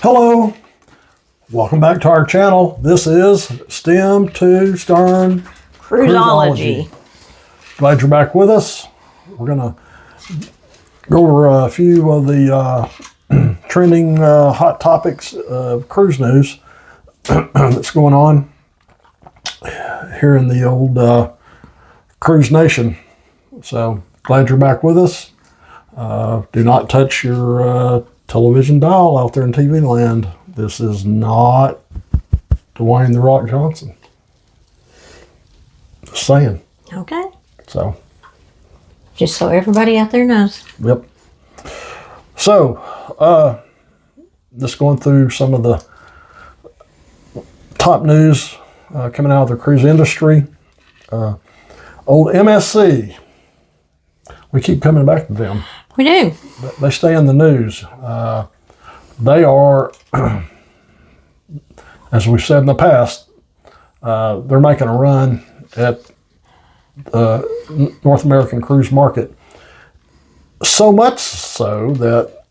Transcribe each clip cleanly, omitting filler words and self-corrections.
Hello, welcome back to our channel. This is Stern Kruiseology. Glad you're back with us. We're gonna go over a few of the trending hot topics of cruise news that's going on here in the old cruise nation. So glad you're back with us. Do not touch your television dial out there in TV land. This is not Dwayne "The Rock" Johnson. Just saying. Okay. So. Just so everybody out there knows. Yep. So, just going through some of the top news coming out of the cruise industry. Old MSC. We keep coming back to them. We do. They stay in the news. They are, as we've said in the past, they're making a run at the North American cruise market. So much so that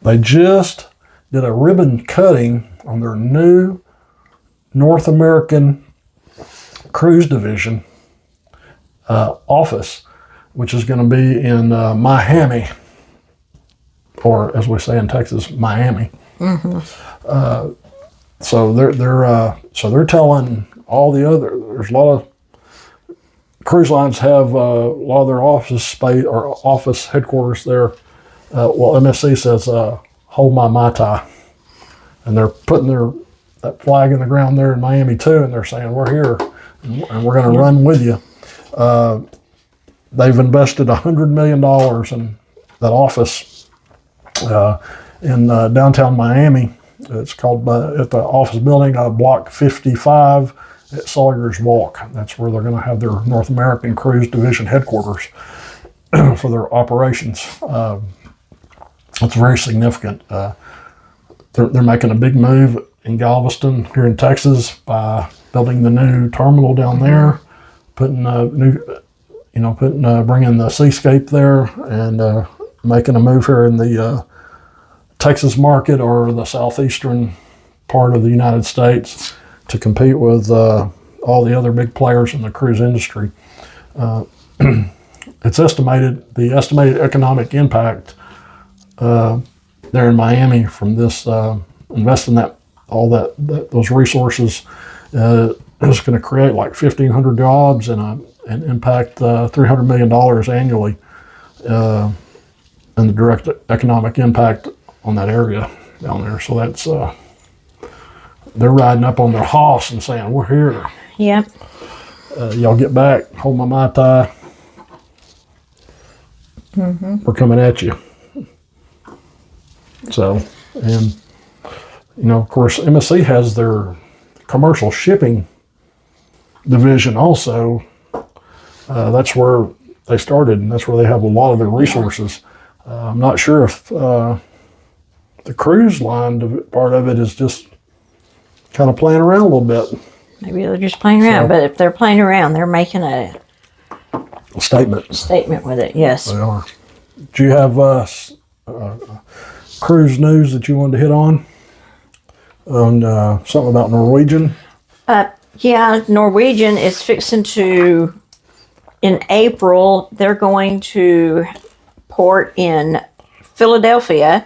they just did a ribbon cutting on their new North American cruise division office, which is going to be in Miami, or as we say in Texas, Miami. Mm-hmm. So they're telling all the other. There's a lot of cruise lines have a lot of their office space or office headquarters there. Well, MSC says, "Hold my Mai Tai," and they're putting that flag in the ground there in Miami too, and they're saying, "We're here, and we're going to run with you." They've invested $100 million in that office in downtown Miami. It's called at the office building, Block 55 at Sawyer's Walk. That's where they're going to have their North American Cruise Division headquarters for their operations. It's very significant. They're making a big move in Galveston here in Texas by building the new terminal down there, putting bringing the seascape there, and making a move here in the Texas market or the southeastern part of the United States to compete with all the other big players in the cruise industry. It's estimated, the estimated economic impact there in Miami from this investing those resources is going to create like 1,500 jobs and impact $300 million annually and the direct economic impact on that area down there. So that's they're riding up on their hoss and saying, "We're here. Yep. Y'all get back. Hold my Mai Tai. Mm-hmm. We're coming at you." So, and of course, MSC has their commercial shipping division also. That's where they started, and that's where they have a lot of their resources. I'm not sure if the cruise line part of it is just kind of playing around a little bit. Maybe they're just playing around, but if they're playing around, they're making a statement. Statement with it, yes. They are. Do you have cruise news that you wanted to hit on something about Norwegian? Yeah, Norwegian is fixing to, in April, they're going to port in Philadelphia.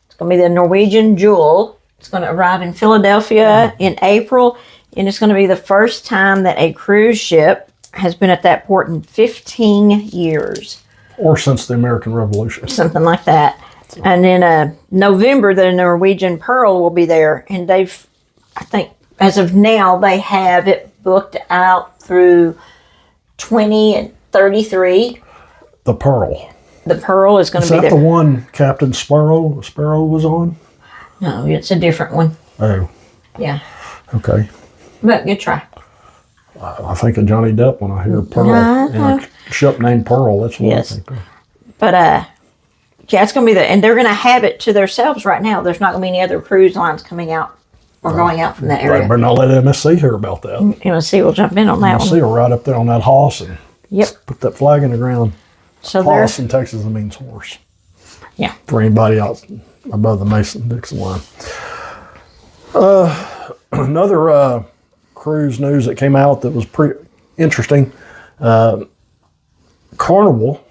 It's going to be the Norwegian Jewel. It's going to arrive in Philadelphia in April, and it's going to be the first time that a cruise ship has been at that port in 15 years. Or since the American Revolution. Something like that. And in November, the Norwegian Pearl will be there, and I think, as of now, they have it booked out through 2033. The Pearl. The Pearl is going to be there. Is that the one Captain Sparrow was on? No, it's a different one. Oh. Yeah. Okay. But good try. I think of Johnny Depp when I hear Pearl. And a ship named Pearl. That's what I think of. But yeah, it's going to be and they're going to have it to themselves right now. There's not going to be any other cruise lines coming out or going out from that area. Right, better not let MSC hear about that. MSC will jump in on that one. MSC will ride up there on that hoss and put that flag in the ground. So Hoss in Texas means horse. Yeah. For anybody out above the Mason-Dixon line. Another cruise news that came out that was pretty interesting. Carnival,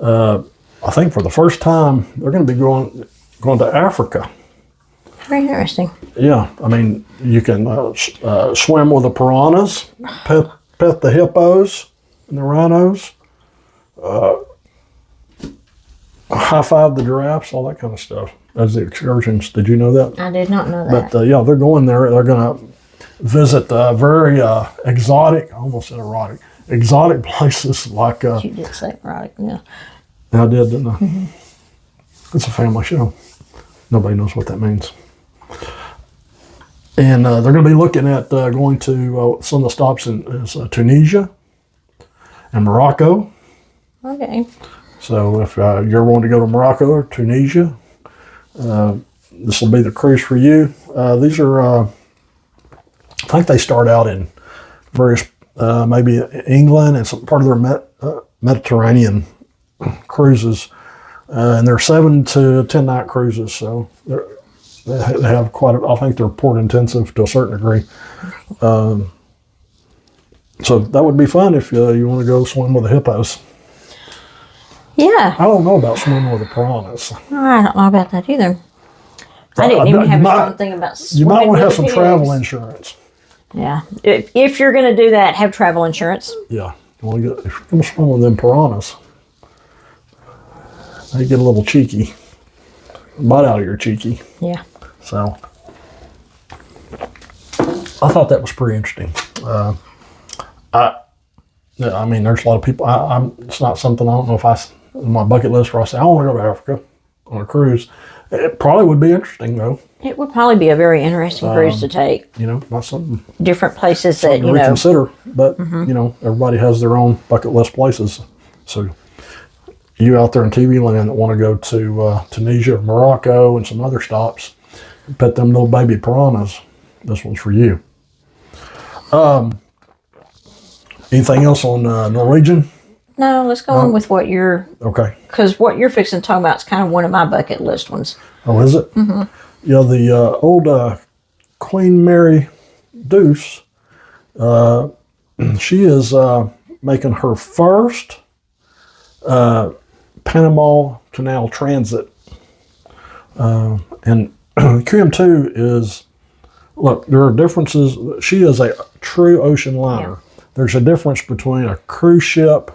I think for the first time, they're going to be going to Africa. Very interesting. Yeah, I mean, you can swim with the piranhas, pet the hippos and the rhinos, high five the giraffes, all that kind of stuff. As the excursions, did you know that? I did not know that. But yeah, they're going there. They're going to visit very exotic, I almost said erotic, exotic places like. You did say erotic, yeah. I did, didn't I? Mm-hmm. It's a family show. Nobody knows what that means. And they're going to be looking at going to some of the stops in Tunisia and Morocco. Okay. So if you're wanting to go to Morocco or Tunisia, this will be the cruise for you. These are, I think they start out in various, maybe England and some part of their Mediterranean cruises. And they're 7 to 10 night cruises. So they have I think they're port intensive to a certain degree. So that would be fun if you want to go swim with the hippos. Yeah. I don't know about swimming with the piranhas. I don't know about that either. I didn't even have a strong thing about swimming. You might want to have with some pigs. travel insurance. Yeah. If you're going to do that, have travel insurance. Yeah. If you're going to swim with them piranhas, they get a little cheeky. Bite out of your cheeky. Yeah. So I thought that was pretty interesting. I mean, there's a lot of people. It's not something I don't know if on my bucket list where I say I want to go to Africa on a cruise. It probably would be interesting though. It would probably be a very interesting cruise to take. You know, not something Different places that, to you know. reconsider, but you know, everybody has their own bucket list places. So you out there in TV land that want to go to Tunisia or Morocco and some other stops, pet them little baby piranhas, this one's for you. Anything else on Norwegian? No, let's go on with what you're, Okay. because what you're fixing to talk about is kind of one of my bucket list ones. Oh, is it? Mm-hmm. Yeah, the old Queen Mary Deuce, she is making her first Panama Canal transit. And QM2 is, look, there are differences. She is a true ocean liner. Yeah. There's a difference between a cruise ship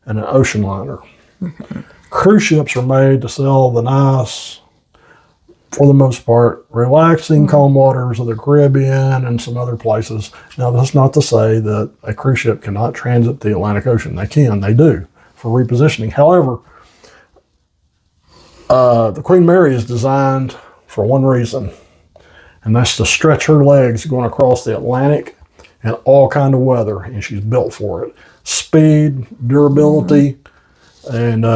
and an ocean liner. Mm-hmm. Cruise ships are made to sail the nice, for the most part, relaxing calm waters of the Caribbean and some other places. Now, that's not to say that a cruise ship cannot transit the Atlantic Ocean. They can, they do, for repositioning. However, the Queen Mary is designed for one reason, and that's to stretch her legs going across the Atlantic in all kind of weather, and she's built for it. Speed, durability, and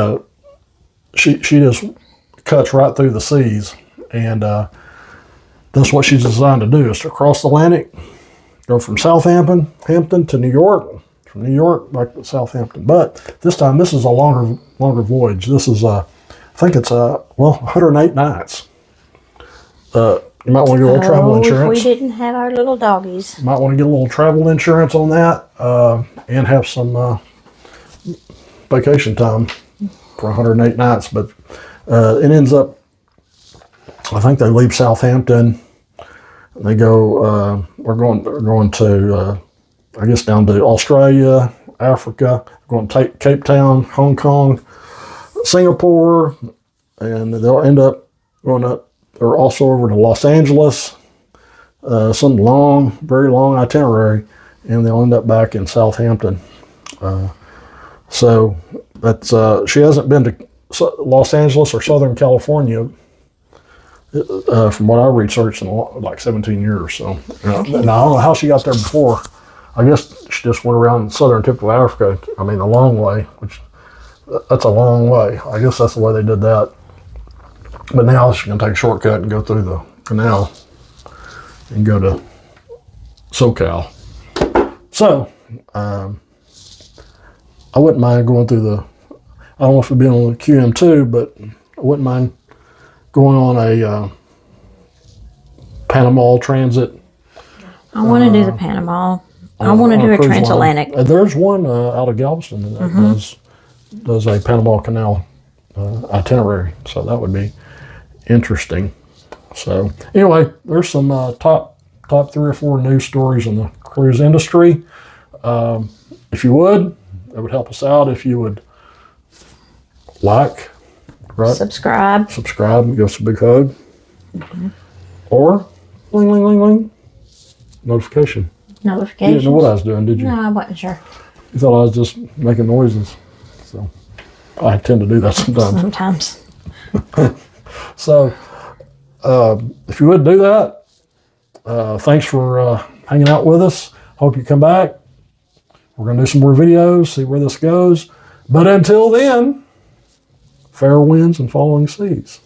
she just cuts right through the seas. And that's what she's designed to do, is to cross the Atlantic, go from Hampton to New York, from New York back to Southampton. But this time, this is a longer voyage. This is, I think it's, 108 nights. You might want to get a little travel insurance. If we didn't have our little doggies. You might want to get a little travel insurance on that and have some vacation time for 108 nights. But it ends up, I think they leave Southampton. They go, they're going to, I guess, down to Australia, Africa, going to Cape Town, Hong Kong, Singapore, and they'll end up going up. They're also over to Los Angeles, some very long itinerary, and they'll end up back in Southampton. So that's she hasn't been to Los Angeles or Southern California, from what I researched, in like 17 years. So now I don't know how she got there before. I guess she just went around the southern tip of Africa. I mean, the long way, which that's a long way. I guess that's the way they did that. But now she's going to take a shortcut and go through the canal and go to SoCal. So, I wouldn't mind going through I don't know if it'd be on the QM2, but I wouldn't mind going on a Panama transit. I want to do the Panama. I want to do a cruise line. transatlantic. There's one out of Galveston that does a Panama Canal itinerary, so that would be interesting. So anyway, there's some top 3 or 4 news stories in the cruise industry. If you would, that would help us out. If you would like, right? Subscribe. And give us a big hug. Or ling, ling, ling, ling. Notification. You Notifications. didn't know what I was doing, did you? No, I wasn't sure. You thought I was just making noises. So I tend to do that sometimes. Sometimes. So if you would do that, thanks for hanging out with us. Hope you come back. We're going to do some more videos, see where this goes. But until then, fair winds and following seas.